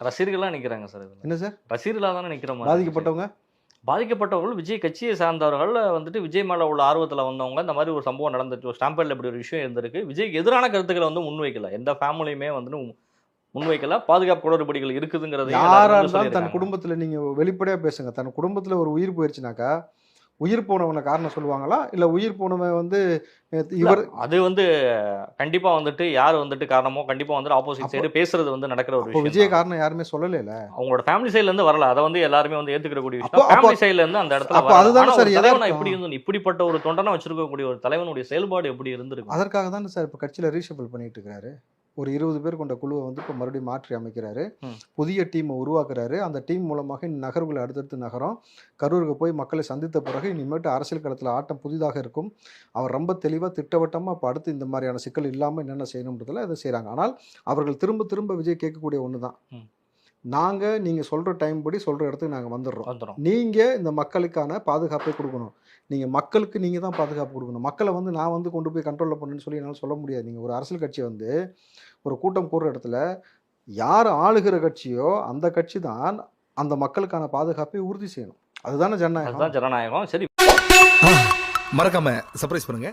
ரசிகர்களாக நிற்கிறாங்க சார். என்ன சார்? ரசிகர்களாக தானே நிற்கிற மாதிரி. பாதிக்கப்பட்டவங்க பாதிக்கப்பட்டவர்கள் விஜய் கட்சியை சார்ந்தவர்கள் வந்துட்டு விஜய் மேலே உள்ள ஆர்வத்தில் வந்தவங்க இந்த மாதிரி ஒரு சம்பவம் நடந்துட்டு ஸ்டாம்பேடில் இப்படி ஒரு விஷயம் இருந்திருக்கு. விஜய்க்கு எதிரான கருத்துக்களை வந்து முன்வைக்கல, எந்த ஃபேமிலியுமே வந்து முன்வைக்கல. பாதுகாப்பு குளறுபடிகள் இருக்குதுங்கிறது யாரா இருந்தாலும் தன் குடும்பத்துல நீங்க வெளிப்படையா பேசுங்க. தன் குடும்பத்துல ஒரு உயிர் போயிருச்சுனாக்கா உயிர் போனவனை காரணம் சொல்லுவாங்களா இல்ல உயிர் போனவன் வந்து இவர் அது வந்து கண்டிப்பா வந்துட்டு யார் வந்துட்டு காரணமோ கண்டிப்பா வந்து ஆப்போசிட் சைடு பேசுறது வந்து நடக்கிற ஒரு விஷயம். விஜய் காரணம் யாருமே சொல்லல. அவங்களோட ஃபேமிலி சைடுல இருந்து வரல. அதை வந்து எல்லாருமே வந்து ஏத்துக்கக்கூடிய விஷயம். ஃபேமிலி சைடுல இருந்து அந்த இடத்துல அதுதான் சார் தலைவனா இப்படி இருந்து இப்படிப்பட்ட ஒரு தொண்டனா வச்சிருக்கக்கூடிய ஒரு தலைவனுடைய செயல்பாடு எப்படி இருந்திருக்கு. அதற்காக தான் சார் இப்ப கட்சியில ரீஷபிள் பண்ணிட்டு இருக்காரு. ஒரு 20 பேர் கொண்ட குழுவை வந்து இப்போ மறுபடியும் மாற்றி அமைக்கிறாரு. புதிய டீமை உருவாக்குறாரு. அந்த டீம் மூலமாக நகர்வுகளை அடுத்தடுத்து நகரும். கரூருக்கு போய் மக்களை சந்தித்த பிறகு இனிமேட்டு அரசியல் களத்தில் ஆட்டம் புதிதாக இருக்கும். அவர் ரொம்ப தெளிவாக திட்டவட்டமாக இப்போ அடுத்து இந்த மாதிரியான சிக்கல் இல்லாமல் என்னென்ன செய்யணுன்றதில் அதை செய்கிறாங்க. ஆனால் அவர்கள் திரும்ப திரும்ப விஜய் கேட்கக்கூடிய ஒன்று தான், நீங்கள் சொல்கிற டைம் படி சொல்கிற இடத்துக்கு நாங்கள் வந்துடுறோம். நீங்கள் இந்த மக்களுக்கான பாதுகாப்பை கொடுக்கணும். நீங்கள் மக்களுக்கு நீங்கள் தான் பாதுகாப்பு கொடுக்கணும். மக்களை வந்து நான் வந்து கொண்டு போய் கண்ட்ரோலில் பண்ணுன்னு சொல்லி என்னால் சொல்ல முடியாது. நீங்கள் ஒரு அரசியல் கட்சியை வந்து ஒரு கூட்டம் கூடுற இடத்துல யார் ஆளுகிற கட்சியோ அந்த கட்சி தான் அந்த மக்களுக்கான பாதுகாப்பை உறுதி செய்யணும். அதுதானே ஜனநாயகம். ஜனநாயகம். சரி, மறக்காம சர்ப்ரைஸ் பண்ணுங்க.